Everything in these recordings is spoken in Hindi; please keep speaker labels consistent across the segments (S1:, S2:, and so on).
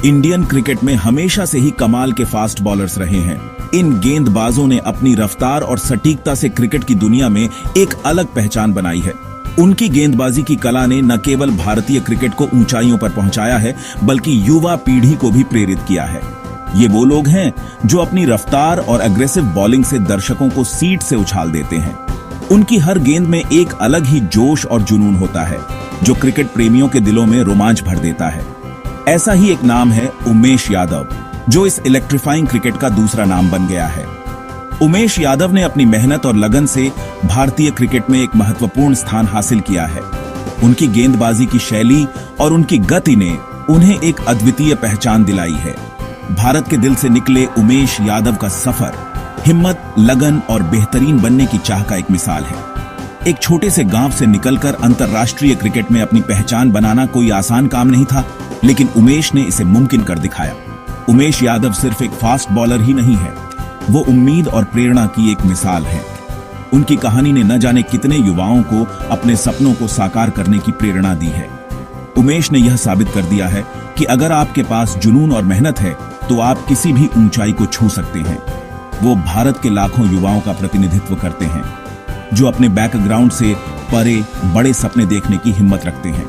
S1: इंडियन क्रिकेट में हमेशा से ही कमाल के फास्ट बॉलर्स रहे हैं। इन गेंदबाजों ने अपनी रफ्तार और सटीकता से क्रिकेट की दुनिया में एक अलग पहचान बनाई है। उनकी गेंदबाजी की कला ने न केवल भारतीय क्रिकेट को ऊंचाइयों पर पहुंचाया है, बल्कि युवा पीढ़ी को भी प्रेरित किया है। ये वो लोग हैं जो अपनी रफ्तार और एग्रेसिव बॉलिंग से दर्शकों को सीट से उछाल देते हैं। उनकी हर गेंद में एक अलग ही जोश और जुनून होता है, जो क्रिकेट प्रेमियों के दिलों में रोमांच भर देता है। ऐसा ही एक नाम है उमेश यादव, जो इस इलेक्ट्रीफाइंग क्रिकेट का दूसरा नाम बन गया है। उमेश यादव ने अपनी मेहनत और लगन से भारतीय क्रिकेट में एक महत्वपूर्ण स्थान हासिल किया है। उनकी गेंदबाजी की शैली और उनकी गति ने उन्हें एक अद्वितीय पहचान दिलाई है। भारत के दिल से निकले उमेश यादव का सफर हिम्मत, लगन और बेहतरीन बनने की चाह का एक मिसाल है। एक छोटे से गांव से निकलकर अंतर्राष्ट्रीय क्रिकेट में अपनी पहचान बनाना कोई आसान काम नहीं था, लेकिन उमेश ने इसे मुमकिन कर दिखाया। उमेश यादव सिर्फ एक फास्ट बॉलर ही नहीं है, वो उम्मीद और प्रेरणा की एक मिसाल है। उनकी कहानी ने न जाने कितने युवाओं को अपने सपनों को साकार करने की प्रेरणा दी है। उमेश ने यह साबित कर दिया है कि अगर आपके पास जुनून और मेहनत है तो आप किसी भी ऊंचाई को छू सकते हैं। वो भारत के लाखों युवाओं का प्रतिनिधित्व करते हैं, जो अपने बैकग्राउंड से परे बड़े सपने देखने की हिम्मत रखते हैं।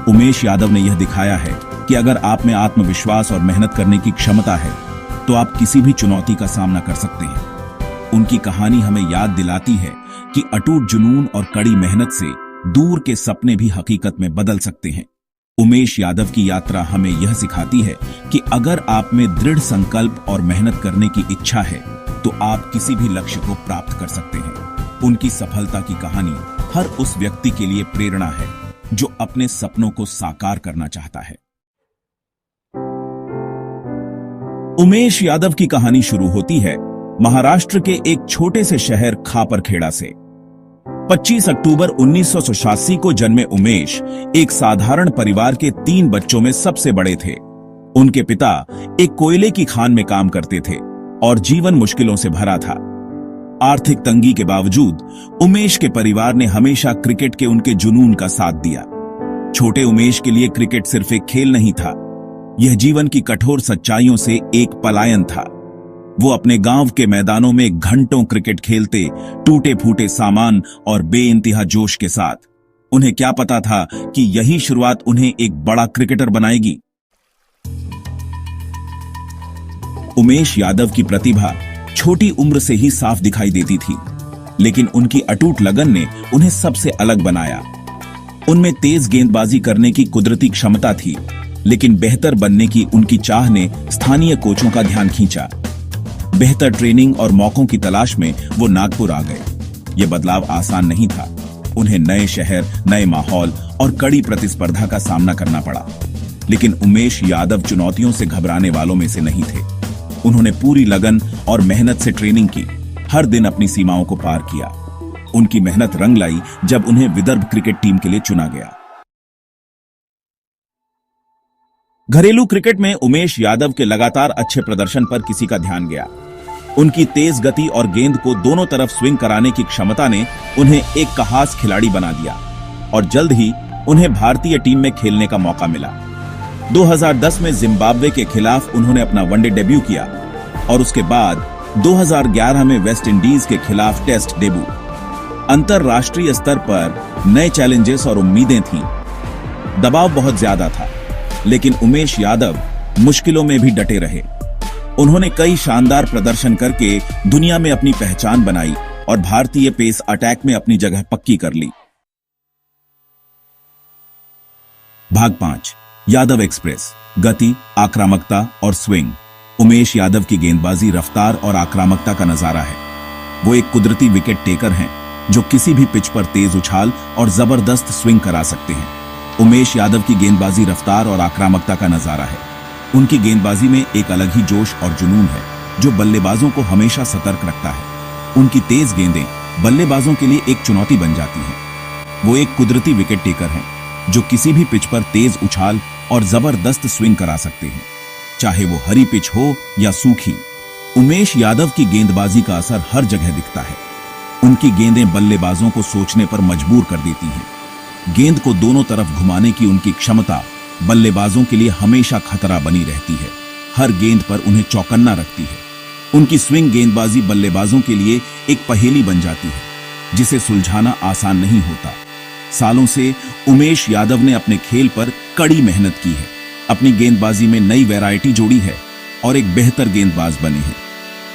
S1: उमेश यादव ने यह दिखाया है कि अगर आप में आत्मविश्वास और मेहनत करने की क्षमता है तो आप किसी भी चुनौती का सामना कर सकते हैं। उनकी कहानी हमें याद दिलाती है कि अटूट जुनून और कड़ी मेहनत से दूर के सपने भी हकीकत में बदल सकते हैं। उमेश यादव की यात्रा हमें यह सिखाती है कि अगर आप में दृढ़ संकल्प और मेहनत करने की इच्छा है तो आप किसी भी लक्ष्य को प्राप्त कर सकते हैं। उनकी सफलता की कहानी हर उस व्यक्ति के लिए प्रेरणा है जो अपने सपनों को साकार करना चाहता है। उमेश यादव की कहानी शुरू होती है महाराष्ट्र के एक छोटे से शहर खापरखेड़ा से। 25 अक्टूबर 1986 को जन्मे उमेश एक साधारण परिवार के 3 बच्चों में सबसे बड़े थे। उनके पिता एक कोयले की खान में काम करते थे और जीवन मुश्किलों से भरा था। आर्थिक तंगी के बावजूद उमेश के परिवार ने हमेशा क्रिकेट के उनके जुनून का साथ दिया। छोटे उमेश के लिए क्रिकेट सिर्फ एक खेल नहीं था, यह जीवन की कठोर सच्चाइयों से एक पलायन था। वो अपने गांव के मैदानों में घंटों क्रिकेट खेलते, टूटे फूटे सामान और बेइंतहा जोश के साथ। उन्हें क्या पता था कि यही शुरुआत उन्हें एक बड़ा क्रिकेटर बनाएगी। उमेश यादव की प्रतिभा छोटी उम्र से ही साफ दिखाई देती थी, लेकिन उनकी अटूट लगन ने उन्हें सबसे अलग बनाया। उनमें तेज गेंदबाजी करने की कुदरती क्षमता थी, लेकिन बेहतर बनने की उनकी चाह ने स्थानीय कोचों का ध्यान खींचा। बेहतर ट्रेनिंग और मौकों की तलाश में वो नागपुर आ गए। ये बदलाव आसान नहीं था। उन्हें नए शहर, नए माहौल और कड़ी प्रतिस्पर्धा का सामना करना पड़ा, लेकिन उमेश यादव चुनौतियों से घबराने वालों में से नहीं थे। उन्होंने पूरी लगन और मेहनत से ट्रेनिंग की, हर दिन अपनी सीमाओं को पार किया। उनकी मेहनत रंग लाई जब उन्हें विदर्भ क्रिकेट टीम के लिए चुना गया। घरेलू क्रिकेट में उमेश यादव के लगातार अच्छे प्रदर्शन पर किसी का ध्यान गया। उनकी तेज गति और गेंद को दोनों तरफ स्विंग कराने की क्षमता ने उन्हें एक खास खिलाड़ी बना दिया और जल्द ही उन्हें भारतीय टीम में खेलने का मौका मिला। 2010 में जिम्बाब्वे के खिलाफ उन्होंने अपना वनडे डेब्यू किया और उसके बाद 2011 में वेस्ट इंडीज के खिलाफ टेस्ट डेब्यू। अंतरराष्ट्रीय स्तर पर नए चैलेंजेस और उम्मीदें थीं। दबाव बहुत ज्यादा था, लेकिन उमेश यादव मुश्किलों में भी डटे रहे। उन्होंने कई शानदार प्रदर्शन करके दुनिया में अपनी पहचान बनाई और भारतीय पेस अटैक में अपनी जगह पक्की कर ली। भाग 5, यादव एक्सप्रेस। गति, आक्रामकता और स्विंग। उमेश यादव की गेंदबाजी रफ्तार और आक्रामकता का नजारा है। वो एक कुदरती विकेट टेकर हैं जो किसी भी पिच पर तेज उछाल और जबरदस्त स्विंग करा सकते हैं। उमेश यादव की गेंदबाजी रफ्तार और आक्रामकता का नजारा है। उनकी गेंदबाजी में एक अलग ही जोश और जुनून है जो बल्लेबाजों को हमेशा सतर्क रखता है। उनकी तेज गेंदें बल्लेबाजों के लिए एक चुनौती बन जाती हैं। वो एक कुदरती विकेट टेकर हैं जो किसी भी पिच पर तेज उछाल और जबरदस्त स्विंग करा सकते हैं, चाहे वो हरी पिच हो या सूखी। उमेश यादव की गेंदबाजी का असर हर जगह दिखता है। उनकी गेंदें बल्लेबाजों को सोचने पर मजबूर कर देती हैं। गेंद को दोनों तरफ घुमाने की उनकी क्षमता बल्लेबाजों के लिए हमेशा खतरा बनी रहती है, हर गेंद पर उन्हें चौकन्ना रखती है। उनकी स्विंग गेंदबाजी बल्लेबाजों के लिए एक पहेली बन जाती है, जिसे सुलझाना आसान नहीं होता। सालों से उमेश यादव ने अपने खेल पर कड़ी मेहनत की है, अपनी गेंदबाजी में नई वैरायटी जोड़ी है और एक बेहतर गेंदबाज बने हैं।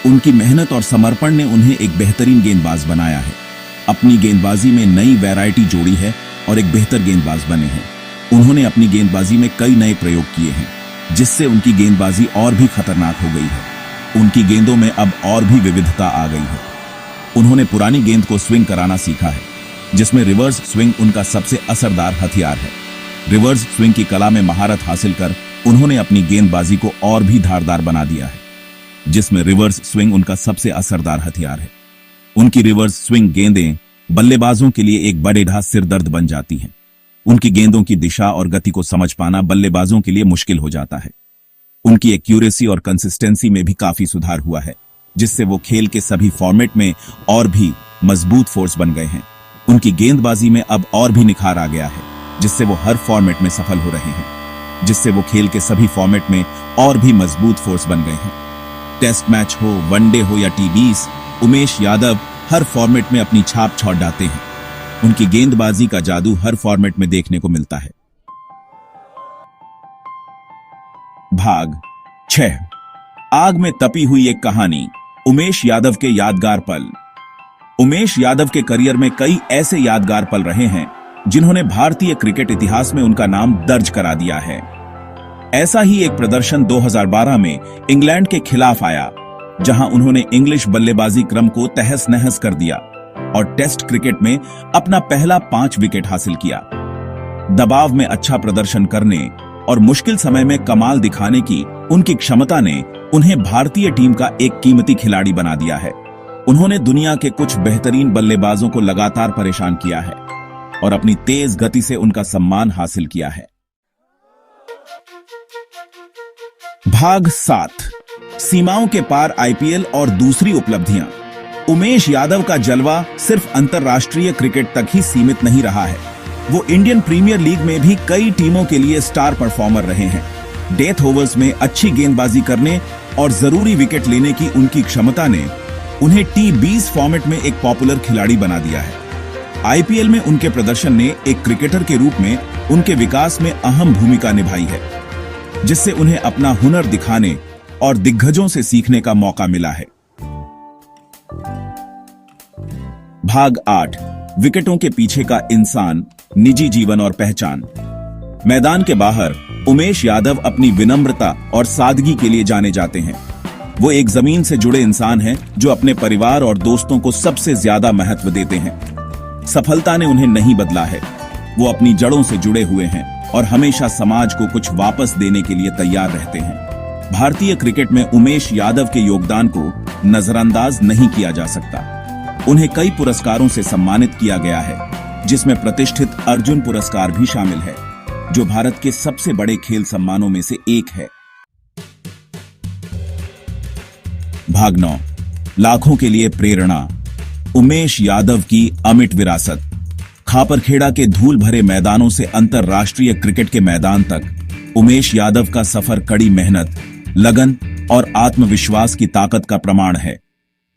S1: उनकी मेहनत और समर्पण ने उन्हें एक बेहतरीन गेंदबाज बनाया है। अपनी गेंदबाजी में नई वैरायटी जोड़ी है और एक बेहतर गेंदबाज बने हैं। उन्होंने अपनी गेंदबाजी में कई नए प्रयोग किए हैं, जिससे उनकी गेंदबाजी और भी खतरनाक हो गई है। उनकी गेंदों में अब और भी विविधता आ गई है। उन्होंने पुरानी गेंद को स्विंग कराना सीखा है, जिसमें रिवर्स स्विंग उनका सबसे असरदार हथियार है। रिवर्स स्विंग की कला में महारत हासिल कर उन्होंने अपनी गेंदबाजी को और भी धारदार बना दिया है, जिसमें रिवर्स स्विंग उनका सबसे असरदार हथियार है। उनकी रिवर्स स्विंग गेंदें बल्लेबाजों के लिए एक बड़े ढा सिरदर्द बन जाती हैं। उनकी गेंदों की दिशा और गति को समझ पाना बल्लेबाजों के लिए मुश्किल हो जाता है। उनकी एक्यूरेसी और कंसिस्टेंसी में भी काफी सुधार हुआ है, जिससे वो खेल के सभी फॉर्मेट में और भी मजबूत फोर्स बन गए हैं। उनकी गेंदबाजी में अब और भी निखार आ गया है, जिससे वो हर फॉर्मेट में सफल हो रहे हैं, जिससे वो खेल के सभी फॉर्मेट में और भी मजबूत फोर्स बन गए हैं। टेस्ट मैच हो, वनडे हो या टी20, उमेश यादव हर फॉर्मेट में अपनी छाप छोड़ डालते हैं। उनकी गेंदबाजी का जादू हर फॉर्मेट में देखने को मिलता है। भाग 6, आग में तपी हुई एक कहानी, उमेश यादव के यादगार पल। उमेश यादव के करियर में कई ऐसे यादगार पल रहे हैं, जिन्होंने भारतीय क्रिकेट इतिहास में उनका नाम दर्ज करा दिया है। ऐसा ही एक प्रदर्शन 2012 में इंग्लैंड के खिलाफ आया, जहां उन्होंने इंग्लिश बल्लेबाजी क्रम को तहस नहस कर दिया और टेस्ट क्रिकेट में अपना पहला 5 विकेट हासिल किया। दबाव में अच्छा प्रदर्शन करने और मुश्किल समय में कमाल दिखाने की उनकी क्षमता ने उन्हें भारतीय टीम का एक कीमती खिलाड़ी बना दिया है। उन्होंने दुनिया के कुछ बेहतरीन बल्लेबाजों को लगातार परेशान किया है और अपनी तेज गति से उनका सम्मान हासिल किया है। भाग 7, सीमाओं के पार आईपीएल और दूसरी उपलब्धियां। उमेश यादव का जलवा सिर्फ अंतर्राष्ट्रीय क्रिकेट तक ही सीमित नहीं रहा है। वो इंडियन प्रीमियर लीग में भी कई टीमों के लिए स्टार परफॉर्मर रहे हैं। डेथ ओवर्स में अच्छी गेंदबाजी करने और जरूरी विकेट लेने की उनकी क्षमता ने उन्हें टी20 फॉर्मेट में एक पॉपुलर खिलाड़ी बना दिया है। आईपीएल में उनके प्रदर्शन ने एक क्रिकेटर के रूप में उनके विकास में अहम भूमिका निभाई है, जिससे उन्हें अपना हुनर दिखाने और दिग्गजों से सीखने का मौका मिला है। भाग 8, विकेटों के पीछे का इंसान, निजी जीवन और पहचान। मैदान के बाहर उमेश यादव अपनी विनम्रता और सादगी के लिए जाने जाते हैं। वो एक जमीन से जुड़े इंसान हैं, जो अपने परिवार और दोस्तों को सबसे ज्यादा महत्व देते हैं। सफलता ने उन्हें नहीं बदला है। वो अपनी जड़ों से जुड़े हुए हैं और हमेशा समाज को कुछ वापस देने के लिए तैयार रहते हैं। भारतीय क्रिकेट में उमेश यादव के योगदान को नजरअंदाज नहीं किया जा सकता। उन्हें कई पुरस्कारों से सम्मानित किया गया है, जिसमें प्रतिष्ठित अर्जुन पुरस्कार भी शामिल है, जो भारत के सबसे बड़े खेल सम्मानों में से एक है। भाग 9, लाखों के लिए प्रेरणा। उमेश यादव की अमिट विरासत। खापरखेड़ा के धूल भरे मैदानों से अंतर्राष्ट्रीय क्रिकेट के मैदान तक उमेश यादव का सफर कड़ी मेहनत, लगन और आत्मविश्वास की ताकत का प्रमाण है।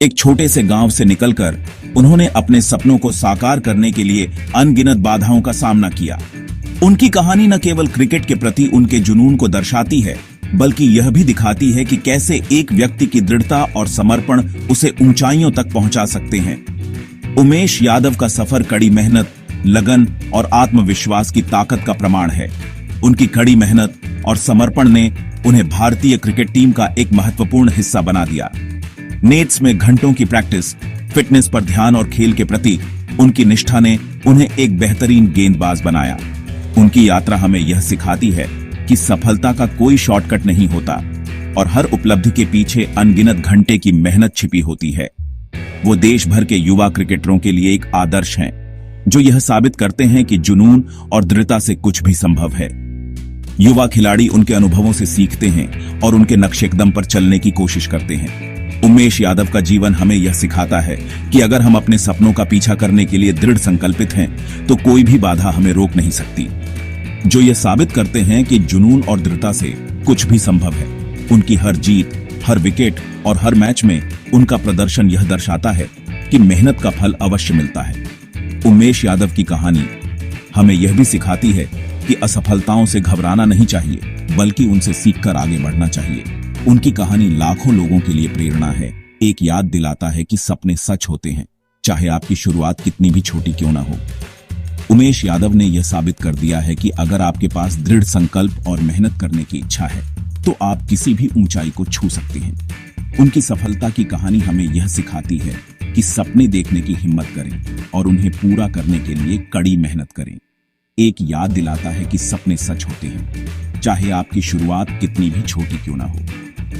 S1: एक छोटे से गांव से निकलकर उन्होंने अपने सपनों को साकार करने के लिए अनगिनत बाधाओं का सामना किया। उनकी कहानी न केवल क्रिकेट के प्रति उनके जुनून को दर्शाती है, बल्कि यह भी दिखाती है कि कैसे एक व्यक्ति की दृढ़ता और समर्पण उसे ऊंचाइयों तक पहुंचा सकते हैं। उमेश यादव का सफर कड़ी मेहनत, लगन और आत्मविश्वास की ताकत का प्रमाण है। उनकी कड़ी मेहनत और समर्पण ने उन्हें भारतीय क्रिकेट टीम का एक महत्वपूर्ण हिस्सा बना दिया। नेट्स में घंटों की प्रैक्टिस, फिटनेस पर ध्यान और खेल के प्रति उनकी निष्ठा ने उन्हें एक बेहतरीन गेंदबाज बनाया। उनकी यात्रा हमें यह सिखाती है कि सफलता का कोई शॉर्टकट नहीं होता और हर उपलब्धि के पीछे अनगिनत घंटे की मेहनत छिपी होती है। वो देश भर के युवा क्रिकेटरों के लिए एक आदर्श हैं, जो यह साबित करते हैं कि जुनून और दृढ़ता से कुछ भी संभव है। युवा खिलाड़ी उनके अनुभवों से सीखते हैं और उनके नक्शेकदम पर चलने की कोशिश करते हैं। उमेश यादव का जीवन हमें यह सिखाता है कि अगर हम अपने सपनों का पीछा करने के लिए दृढ़ संकल्पित हैं, तो कोई भी बाधा हमें रोक नहीं सकती। जो ये साबित करते हैं कि जुनून और दृढ़ता से कुछ भी संभव है। उनकी हर जीत, हर विकेट और हर मैच में उनका प्रदर्शन यह दर्शाता है कि मेहनत का फल अवश्य मिलता है। उमेश यादव की कहानी हमें यह भी सिखाती है कि असफलताओं से घबराना नहीं चाहिए, बल्कि उनसे सीखकर आगे बढ़ना चाहिए। उनकी कहानी लाखों लोगों के लिए प्रेरणा है, एक याद दिलाता है कि सपने सच होते हैं, चाहे आपकी शुरुआत कितनी भी छोटी क्यों ना हो। उमेश यादव ने यह साबित कर दिया है कि अगर आपके पास दृढ़ संकल्प और मेहनत करने की इच्छा है तो आप किसी भी ऊंचाई को छू सकते हैं। उनकी सफलता की कहानी हमें यह सिखाती है कि सपने देखने की हिम्मत करें और उन्हें पूरा करने के लिए कड़ी मेहनत करें। एक याद दिलाता है कि सपने सच होते हैं, चाहे आपकी शुरुआत कितनी भी छोटी क्यों ना हो।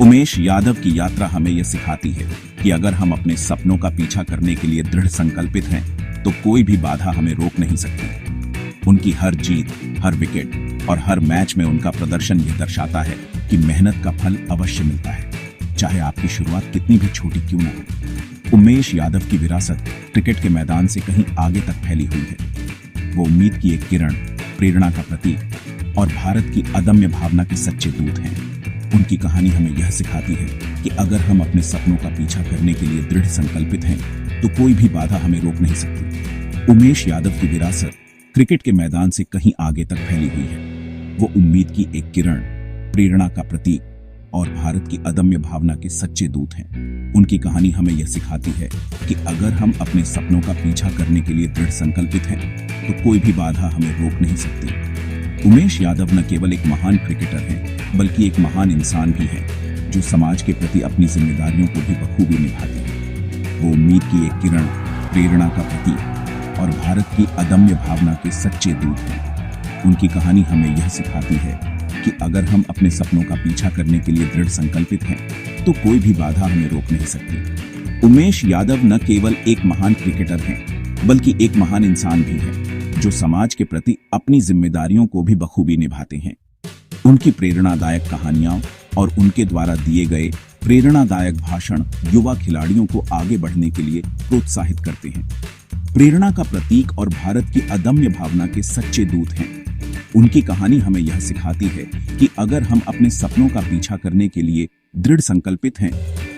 S1: उमेश यादव की यात्रा हमें यह सिखाती है कि अगर हम अपने सपनों का पीछा करने के लिए दृढ़ संकल्पित हैं तो कोई भी बाधा हमें रोक नहीं सकती। उनकी हर जीत, हर विकेट और हर मैच में उनका प्रदर्शन यह दर्शाता है कि मेहनत का फल अवश्य मिलता है, चाहे आपकी शुरुआत कितनी भी छोटी क्यों ना हो। उमेश यादव की विरासत क्रिकेट के मैदान से कहीं आगे तक फैली हुई है। वो उम्मीद की एक किरण, प्रेरणा का प्रतीक और भारत की अदम्य भावना के सच्चे दूत हैं। उनकी कहानी हमें यह सिखाती है कि अगर हम अपने सपनों का पीछा करने के लिए दृढ़ संकल्पित हैं तो कोई भी बाधा हमें रोक नहीं सकती। उमेश यादव की विरासत क्रिकेट के मैदान से कहीं आगे तक फैली हुई है। वो उम्मीद की एक किरण, प्रेरणा का प्रतीक और भारत की अदम्य भावना के सच्चे दूत हैं। उनकी कहानी हमें यह सिखाती है कि अगर हम अपने सपनों का पीछा करने के लिए दृढ़ संकल्पित हैं तो कोई भी बाधा हमें रोक नहीं सकती। उमेश यादव न केवल एक महान क्रिकेटर हैं, बल्कि एक महान इंसान भी हैं, जो समाज के प्रति अपनी जिम्मेदारियों को भी बखूबी निभाते हैं। वो उम्मीद की एक किरण, प्रेरणा का प्रतीक और भारत की अदम्य भावना के सच्चे दूत हैं। उनकी कहानी हमें यह सिखाती है कि अगर हम अपने सपनों का पीछा करने के लिए दृढ़ संकल्पित हैं तो कोई भी बाधा हमें रोक नहीं सकती। उमेश यादव न केवल एक महान क्रिकेटर हैं, बल्कि एक महान इंसान भी हैं, जो समाज के प्रति अपनी जिम्मेदारियों को भी बखूबी निभाते हैं। उनकी प्रेरणादायक कहानियां और उनके द्वारा दिए गए प्रेरणादायक भाषण युवा खिलाड़ियों को आगे बढ़ने के लिए प्रोत्साहित करते हैं। प्रेरणा का प्रतीक और भारत की अदम्य भावना के सच्चे दूत हैं। उनकी कहानी हमें यह सिखाती है कि अगर हम अपने सपनों का पीछा करने के लिए दृढ़ संकल्पित हैं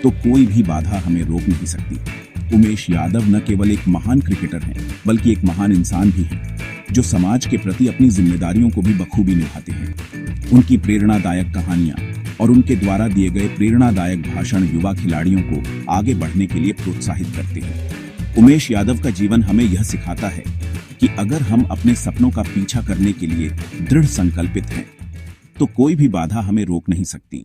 S1: तो कोई भी बाधा हमें रोक नहीं सकती। उमेश यादव न केवल एक महान क्रिकेटर हैं, बल्कि एक महान इंसान भी हैं, जो समाज के प्रति अपनी जिम्मेदारियों को भी बखूबी निभाते हैं। उनकी प्रेरणादायक कहानियां और उनके द्वारा दिए गए प्रेरणादायक भाषण युवा खिलाड़ियों को आगे बढ़ने के लिए प्रोत्साहित करते हैं। उमेश यादव का जीवन हमें यह सिखाता है कि अगर हम अपने सपनों का पीछा करने के लिए दृढ़ संकल्पित हैं तो कोई भी बाधा हमें रोक नहीं सकती।